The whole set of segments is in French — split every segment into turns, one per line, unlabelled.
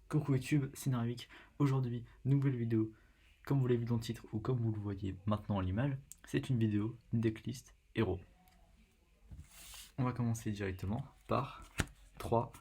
Coucou YouTube, c'est Narvik. Aujourd'hui, nouvelle vidéo. Comme vous l'avez vu dans le titre ou comme vous le voyez maintenant à l'image, c'est une vidéo, une decklist héros. On va commencer directement par 3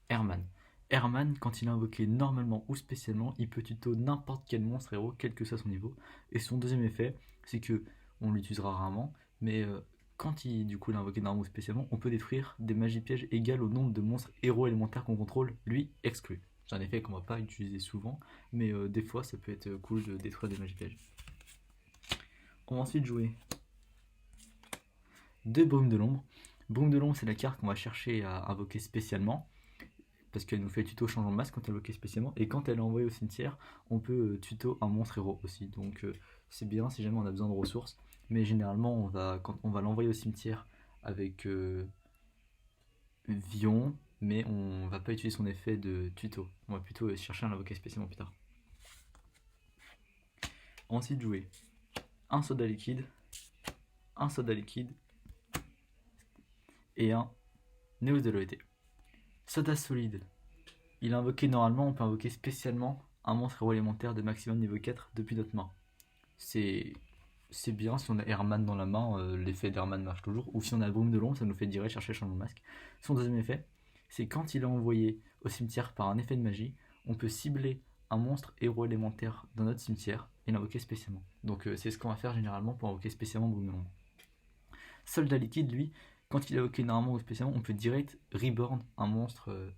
Herman. Herman, quand il est invoqué normalement ou spécialement, il peut tuto n'importe quel monstre héros, quel que soit son niveau. Et son deuxième effet, c'est que on l'utilisera rarement, mais quand il est invoqué normalement ou spécialement, on peut détruire des magies pièges égales au nombre de monstres héros élémentaires qu'on contrôle, lui exclu. C'est un effet qu'on va pas utiliser souvent, mais des fois ça peut être cool de détruire des magies pièges. On va ensuite jouer 2 Brumes de l'ombre. Brume de l'ombre, c'est la carte qu'on va chercher à invoquer spécialement, parce qu'elle nous fait tuto changeant de masque quand elle est invoquée spécialement, et quand elle est envoyée au cimetière, on peut tuto un monstre héros aussi, donc c'est bien si jamais on a besoin de ressources, mais généralement quand on va l'envoyer au cimetière avec Vion, mais on va pas utiliser son effet de tuto, on va plutôt chercher à l'invoquer spécialement plus tard. Ensuite jouer un soda liquide et un Néos de l'OET. Soda solide, il est invoqué normalement, on peut invoquer spécialement un monstre héros élémentaire de maximum niveau 4 depuis notre main. C'est bien si on a Herman dans la main, l'effet d'Herman marche toujours, ou si on a Brume de l'ombre, ça nous fait direct chercher le changement de masque. Son deuxième effet, c'est quand il est envoyé au cimetière par un effet de magie, on peut cibler un monstre héros élémentaire dans notre cimetière et l'invoquer spécialement. Donc c'est ce qu'on va faire généralement pour invoquer spécialement Brume de l'ombre. Soldat liquide, lui, quand il est invoqué normalement ou spécialement, on peut direct reborn un monstre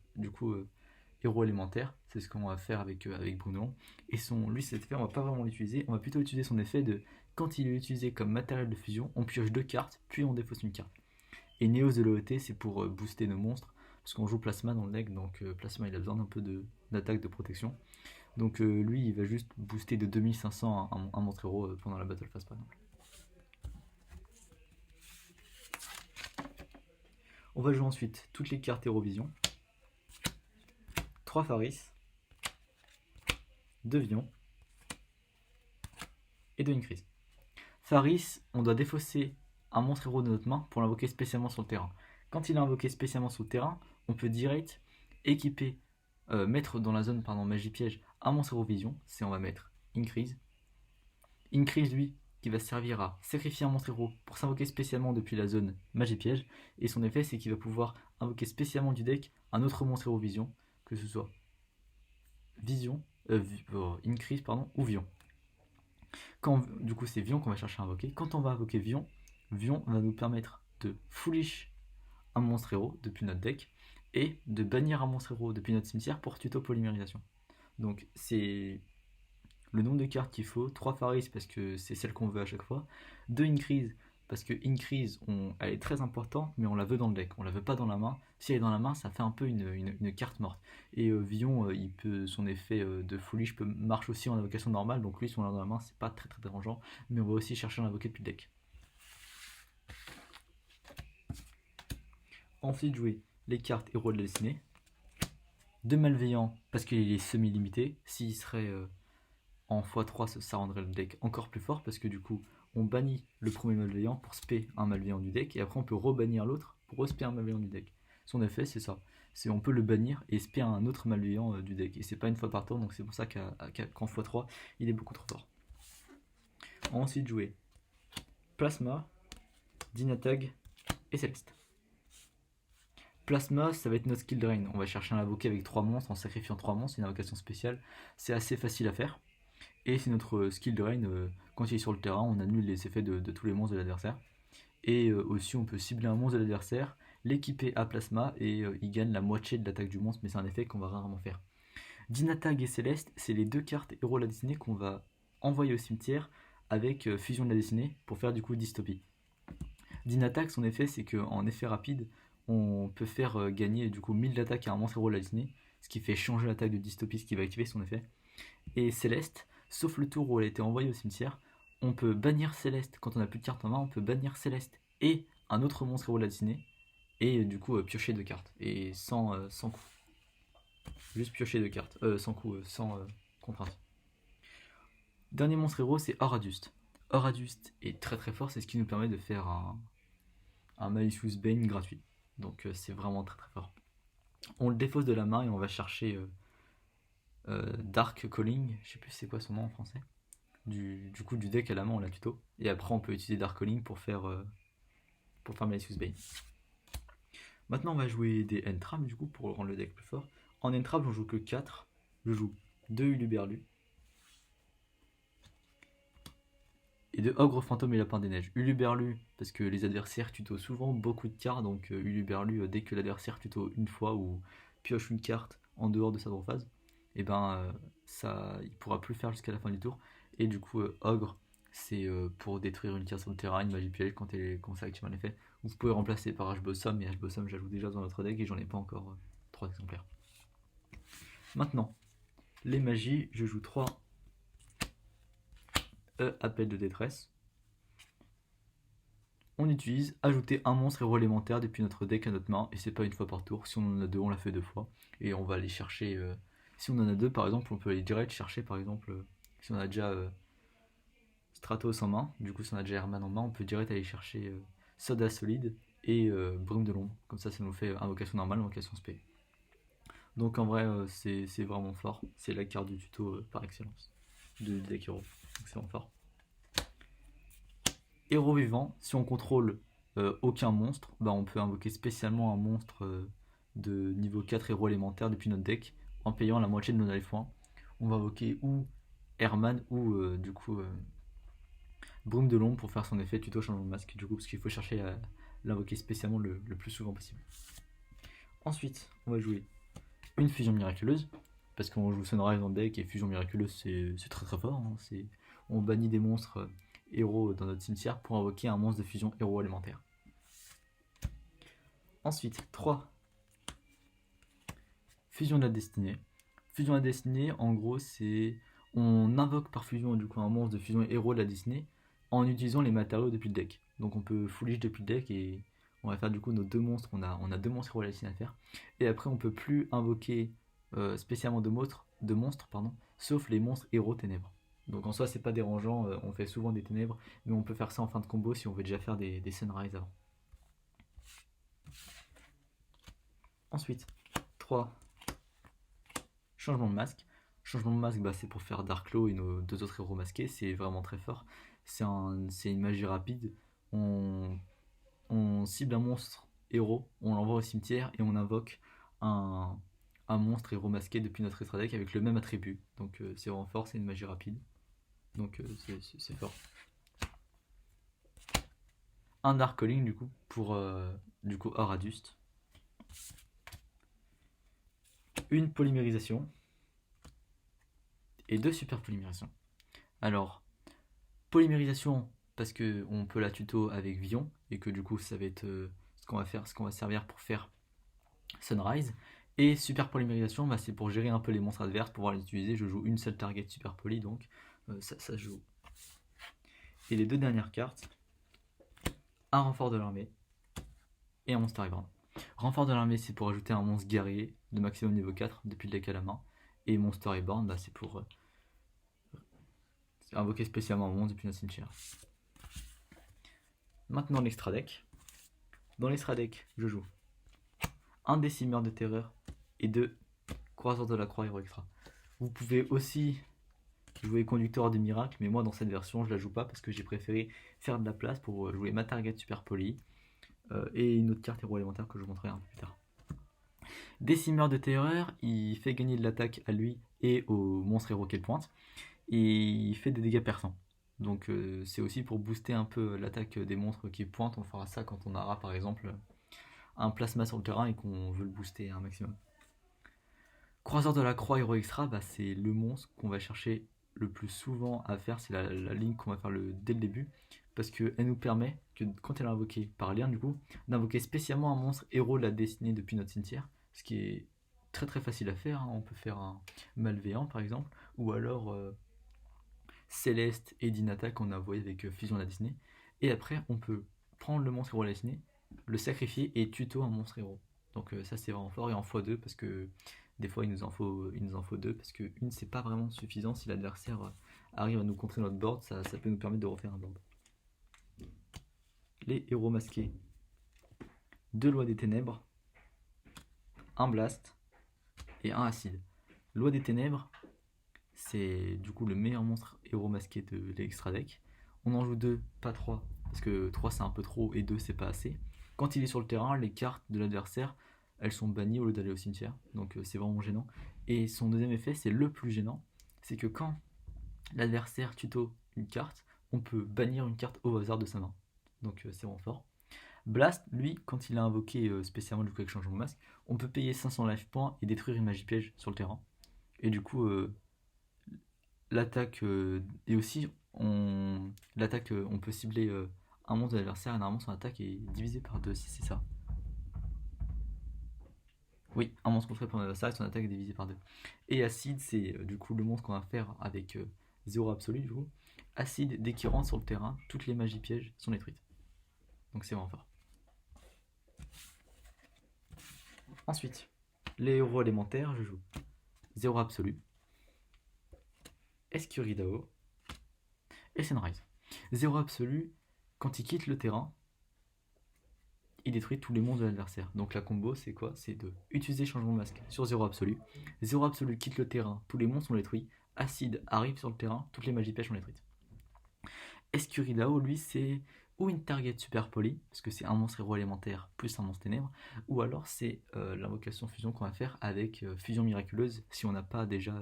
héros élémentaire. C'est ce qu'on va faire avec Bruno. Et lui, cet effet, on va pas vraiment l'utiliser. On va plutôt utiliser son effet de quand il est utilisé comme matériel de fusion, on pioche 2 cartes, puis on défausse une carte. Et Néos de l'OET, c'est pour booster nos monstres, parce qu'on joue Plasma dans le deck, donc Plasma il a besoin d'un peu d'attaque, de protection. Donc lui, il va juste booster de 2500 un monstre héros pendant la Battle Phase par exemple. On va jouer ensuite toutes les cartes Hérovision. 3 Faris, 2 Vion et 2 Increase. Faris, on doit défausser un monstre héros de notre main pour l'invoquer spécialement sur le terrain. Quand il est invoqué spécialement sur le terrain, on peut direct équiper, mettre dans la zone magie piège un monstre héros vision, c'est on va mettre Increase. Increase lui, qui va servir à sacrifier un monstre héros pour s'invoquer spécialement depuis la zone magie piège, et son effet c'est qu'il va pouvoir invoquer spécialement du deck un autre monstre héros vision, que ce soit Vision, Increase ou Vion. Du coup c'est Vion qu'on va chercher à invoquer. Quand on va invoquer Vion, Vion va nous permettre de foolish un monstre héros depuis notre deck et de bannir un monstre héros depuis notre cimetière pour tuto polymérisation. Donc c'est le nombre de cartes qu'il faut, 3 Faris parce que c'est celle qu'on veut à chaque fois, 2 Increase parce que Increase, elle est très importante, mais on la veut dans le deck, on la veut pas dans la main. Si elle est dans la main, ça fait un peu une carte morte. Et Vion, son effet de folie marche aussi en invocation normale, donc lui, si on l'a dans la main, c'est pas très dérangeant, mais on va aussi chercher à l'invoquer depuis le deck. Ensuite, jouer les cartes héros de la destinée. 2 malveillants parce qu'il est semi-limité. S'il serait en x3, ça rendrait le deck encore plus fort parce que du coup, on bannit le premier malveillant pour spé un malveillant du deck et après on peut rebannir l'autre pour respé un malveillant du deck. Son effet, c'est ça. C'est on peut le bannir et spé un autre malveillant du deck. Et c'est pas une fois par tour, donc c'est pour ça qu'en x3, il est beaucoup trop fort. On va ensuite jouer Plasma, Dynatag et Céleste. Plasma, ça va être notre skill drain. On va chercher un invoqué avec 3 monstres en sacrifiant 3 monstres, c'est une invocation spéciale. C'est assez facile à faire. Et c'est notre skill drain. Quand il est sur le terrain, on annule les effets de tous les monstres de l'adversaire. Et aussi, on peut cibler un monstre de l'adversaire, l'équiper à Plasma et il gagne la moitié de l'attaque du monstre, mais c'est un effet qu'on va rarement faire. Dynatag et Céleste, c'est les 2 cartes héros de la destinée qu'on va envoyer au cimetière avec Fusion de la destinée pour faire du coup dystopie. Dynatag, son effet, c'est qu'en effet rapide, on peut faire gagner du coup 1000 d'attaque à un monstre héros de la destinée, ce qui fait changer l'attaque de dystopie, ce qui va activer son effet. Et Céleste, sauf le tour où elle a été envoyée au cimetière, on peut bannir Céleste quand on n'a plus de cartes en main, on peut bannir Céleste et un autre monstre héros de la destinée, et du coup piocher 2 cartes, et sans coup. Juste piocher 2 cartes, sans coup, sans contrainte. Dernier monstre héros, c'est Horadust. Horadust est très fort, c'est ce qui nous permet de faire un Malicious Bane gratuit. Donc c'est vraiment très fort. On le défausse de la main et on va chercher Dark Calling, je sais plus c'est quoi son nom en français. Du coup, du deck à la main, on l'a tuto. Et après, on peut utiliser Dark Calling pour faire Malicious Bane. Maintenant, on va jouer des Entrap du coup pour rendre le deck plus fort. En Entrap, j'en joue que 4. Je joue 2 Uluberlu et 2 Ogre Fantôme et Lapin des Neiges. Uluberlu, parce que les adversaires tuto souvent beaucoup de cartes, donc Uluberlu, dès que l'adversaire tuto une fois ou pioche une carte en dehors de sa draw phase, et ben il pourra plus le faire jusqu'à la fin du tour. Et du coup, Ogre, c'est pour détruire une carte sur le terrain, une magie piège quand c'est active en effet. Vous pouvez remplacer par H-Bossum, mais H-Bossum j'ajoute déjà dans notre deck et j'en ai pas encore 3 exemplaires. Maintenant, les magies, je joue 3 appel de détresse. On utilise ajouter un monstre héros élémentaire depuis notre deck à notre main, et c'est pas une fois par tour. Si on en a 2, on l'a fait 2 fois. Et on va aller chercher. Si on en a 2, par exemple, on peut aller direct chercher, par exemple, si on a déjà Stratos en main, du coup, si on a déjà Herman en main, on peut direct aller chercher Soda Solide et Brume de l'ombre. Comme ça nous fait invocation normale, invocation spé. Donc en vrai, c'est vraiment fort. C'est la carte du tuto par excellence de deck héros. Donc c'est vraiment fort. Héros vivant, si on contrôle aucun monstre, bah on peut invoquer spécialement un monstre de niveau 4 héros élémentaire depuis notre deck en payant la moitié de nos life points. On va invoquer ou Herman ou du coup Brume de l'ombre pour faire son effet tuto changement de masque, du coup parce qu'il faut chercher à l'invoquer spécialement le plus souvent possible. Ensuite, on va jouer une fusion miraculeuse, parce qu'on joue Sunrise dans le deck et fusion miraculeuse c'est très très fort. Hein. On bannit des monstres héros dans notre cimetière pour invoquer un monstre de fusion héros élémentaire. Ensuite, 3 fusion de la destinée. Fusion de la destinée, en gros, c'est on invoque par fusion du coup un monstre de fusion héros de la destinée en utilisant les matériaux depuis le deck. Donc on peut foolish depuis le deck et on va faire du coup nos 2 monstres. On a 2 monstres héros de la destinée à faire. Et après, on peut plus invoquer spécialement de monstres, sauf les monstres héros ténèbres. Donc en soi, c'est pas dérangeant, on fait souvent des ténèbres, mais on peut faire ça en fin de combo si on veut déjà faire des sunrise avant. Ensuite, 3 changement de masque. Changement de masque, c'est pour faire Darklo et nos 2 autres héros masqués, c'est vraiment très fort. C'est une magie rapide. On cible un monstre héros, on l'envoie au cimetière et on invoque un monstre héros masqué depuis notre extra deck avec le même attribut. Donc c'est vraiment fort, c'est une magie rapide. Donc c'est fort. Un Dark Calling du coup pour Araduste. Une polymérisation et 2 super polymérisations. Alors, polymérisation parce que on peut la tuto avec Vion et que du coup ça va être ce qu'on va servir pour faire Sunrise. Et super polymérisation, c'est pour gérer un peu les monstres adverses, pour pouvoir les utiliser. Je joue une seule target super poly, donc ça se joue. Et les 2 dernières cartes, un renfort de l'armée et un monstre Reborn. Renfort de l'armée, c'est pour ajouter un monstre guerrier de maximum niveau 4 depuis le deck à la main. Et Monster Reborn, c'est pour invoquer spécialement un monstre depuis notre cimetière. Maintenant l'extra deck. Dans l'extra deck, je joue un décimeur de terreur et 2 croiseurs de la croix héros extra. Vous pouvez aussi jouer conducteur de miracle, mais moi dans cette version je la joue pas parce que j'ai préféré faire de la place pour jouer ma target super poly et une autre carte héros élémentaire que je vous montrerai un peu plus tard. Décimeur de terreur, il fait gagner de l'attaque à lui et au monstre héros qu'elle pointe, et il fait des dégâts perçants. Donc c'est aussi pour booster un peu l'attaque des monstres qui pointent. On fera ça quand on aura par exemple un plasma sur le terrain et qu'on veut le booster un maximum. Croiseur de la croix héros extra, c'est le monstre qu'on va chercher le plus souvent à faire. C'est la ligne qu'on va faire dès le début, parce qu'elle nous permet, quand elle est invoquée par lien du coup, d'invoquer spécialement un monstre héros de la destinée depuis notre cimetière, ce qui est très très facile à faire. On peut faire un malveillant par exemple, ou alors Céleste et Dinata qu'on a envoyé avec Fusion de la destinée. Et après on peut prendre le monstre héros de la destinée, le sacrifier et tuto un monstre héros. Donc ça c'est vraiment fort, et en x2 parce que des fois il nous en faut 2 parce que une c'est pas vraiment suffisant. Si l'adversaire arrive à nous contrer notre board, ça peut nous permettre de refaire un board. Les héros masqués, 2 lois des ténèbres, un blast et un acide. Loi des ténèbres, c'est du coup le meilleur monstre héros masqué de l'extra deck. On en joue 2, pas 3, parce que 3 c'est un peu trop et 2 c'est pas assez. Quand il est sur le terrain, les cartes de l'adversaire, elles sont bannies au lieu d'aller au cimetière, donc c'est vraiment gênant. Et son deuxième effet, c'est le plus gênant, c'est que quand l'adversaire tuto une carte, on peut bannir une carte au hasard de sa main. Donc c'est vraiment fort. Blast, lui, quand il a invoqué spécialement du coup avec changement de masque, on peut payer 500 life points et détruire une magie piège sur le terrain. Et du coup, l'attaque et aussi l'attaque, on peut cibler un monstre de l'adversaire et normalement son attaque est divisée par 2 si c'est ça. Oui, un monstre contrôlé par un adversaire et son attaque est divisée par 2. Et Acide, c'est du coup le monstre qu'on va faire avec 0 absolu du coup. Acide, dès qu'il rentre sur le terrain, toutes les magies pièges sont détruites. Donc c'est vraiment fort. Ensuite, les héros élémentaires, je joue 0 absolu, Escuridao et Sunrise. 0 absolu, quand il quitte le terrain, il détruit tous les monstres de l'adversaire. Donc la combo c'est quoi? C'est de utiliser changement de masque sur 0 absolu. 0 absolu quitte le terrain, tous les monstres sont détruits. Acide arrive sur le terrain, toutes les magies pièges sont détruites. Escuridao, lui, c'est ou une target super poly, parce que c'est un monstre héros élémentaire plus un monstre ténèbres, ou alors c'est l'invocation fusion qu'on va faire avec fusion miraculeuse si on n'a pas déjà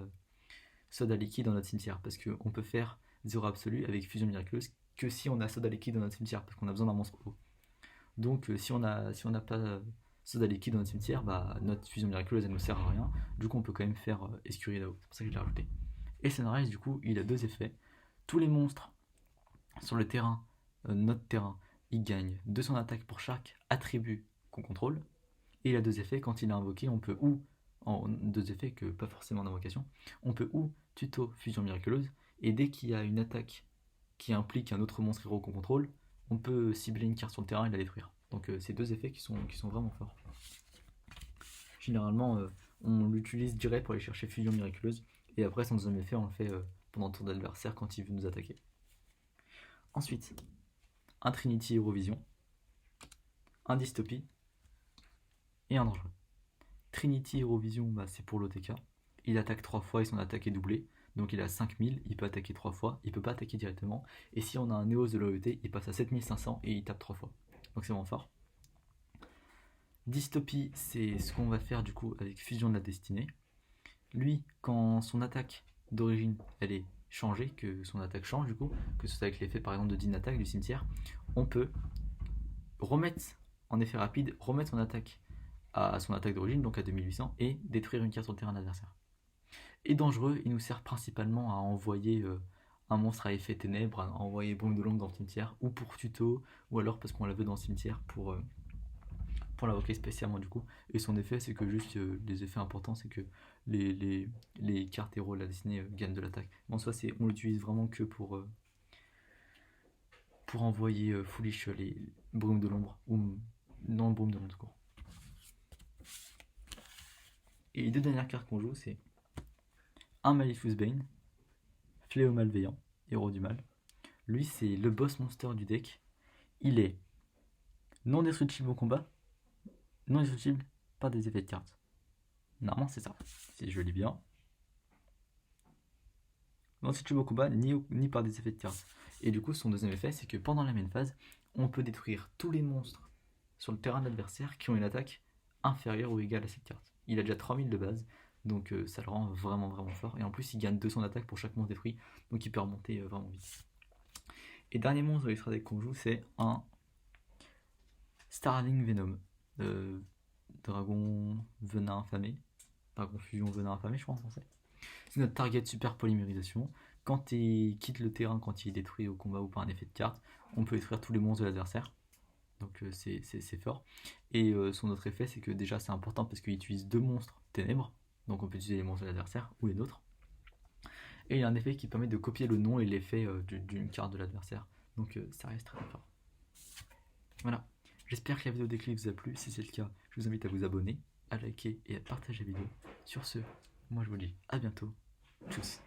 soda liquide dans notre cimetière, parce qu'on peut faire 0 absolu avec fusion miraculeuse que si on a soda liquide dans notre cimetière, parce qu'on a besoin d'un monstre haut. Donc si on n'a pas soda liquide dans notre cimetière, bah, notre fusion miraculeuse elle nous sert à rien, du coup on peut quand même faire Escuridao, c'est pour ça que je l'ai rajouté. Et Sunrise, du coup, il a 2 effets. Tous les monstres sur le terrain, notre terrain, il gagne 200 d'attaque pour chaque attribut qu'on contrôle. Et il a 2 effets, quand il est invoqué, on peut ou, en 2 effets que pas forcément d'invocation, on peut ou tuto fusion miraculeuse, et dès qu'il y a une attaque qui implique un autre monstre héros qu'on contrôle, on peut cibler une carte sur le terrain et la détruire. Donc c'est 2 effets qui sont vraiment forts. Généralement, on l'utilise direct pour aller chercher fusion miraculeuse, et après son deuxième effet, on le fait pendant le tour d'adversaire quand il veut nous attaquer. Ensuite, un Trinity Eurovision, un Dystopie et un dangereux. Trinity Eurovision, bah, c'est pour l'OTK. Il attaque 3 fois et son attaque est doublée. Donc il a 5000, il peut attaquer 3 fois, il peut pas attaquer directement. Et si on a un Néos de l'OET, il passe à 7500 et il tape 3 fois. Donc c'est vraiment fort. Dystopie, c'est ce qu'on va faire du coup avec Fusion de la Destinée. Lui, quand son attaque d'origine, elle est changée, que son attaque change du coup, que ce soit avec l'effet par exemple de Din attaque du cimetière, on peut remettre en effet rapide, remettre son attaque à son attaque d'origine, donc à 2800, et détruire une carte sur le terrain adversaire. Et dangereux, il nous sert principalement à envoyer un monstre à effet ténèbres, à envoyer Brume de l'ombre dans le cimetière, ou pour tuto, ou alors parce qu'on la veut dans le cimetière pour l'invoquer spécialement du coup. Et son effet, c'est que juste les effets importants, c'est que les cartes héros de la destinée gagnent de l'attaque. Mais en soi, on l'utilise vraiment que pour envoyer foolish les brumes de l'ombre, ou non brume de l'ombre tout court. Et les 2 dernières cartes qu'on joue, c'est un Malifus Bane, Fléau Malveillant, héros du mal. Lui, c'est le boss monster du deck. Il est non destructible au combat, non destructible par des effets de cartes. Normalement, c'est ça, si je lis bien. Non destructible au combat, ni par des effets de cartes. Et du coup, son deuxième effet, c'est que pendant la main phase, on peut détruire tous les monstres sur le terrain de l'adversaire qui ont une attaque inférieure ou égale à cette carte. Il a déjà 3000 de base, donc ça le rend vraiment fort. Et en plus, il gagne 200 d'attaque pour chaque monstre détruit, donc il peut remonter vraiment vite. Et dernier monstre de l'extra deck qu'on joue, c'est un Starling Venom. Dragon venin affamé. Dragon fusion venin affamé, je crois en français. C'est notre target super polymérisation. Quand il quitte le terrain, quand il est détruit au combat ou par un effet de carte, on peut détruire tous les monstres de l'adversaire. Donc c'est fort. Et son autre effet, c'est que déjà c'est important parce qu'il utilise 2 monstres ténèbres. Donc on peut utiliser les monstres de l'adversaire ou les nôtres. Et il y a un effet qui permet de copier le nom et l'effet d'une carte de l'adversaire. Donc ça reste très fort. Voilà. J'espère que la vidéo déclic vous a plu. Si c'est le cas, je vous invite à vous abonner, à liker et à partager la vidéo. Sur ce, moi je vous dis à bientôt. Tchuss.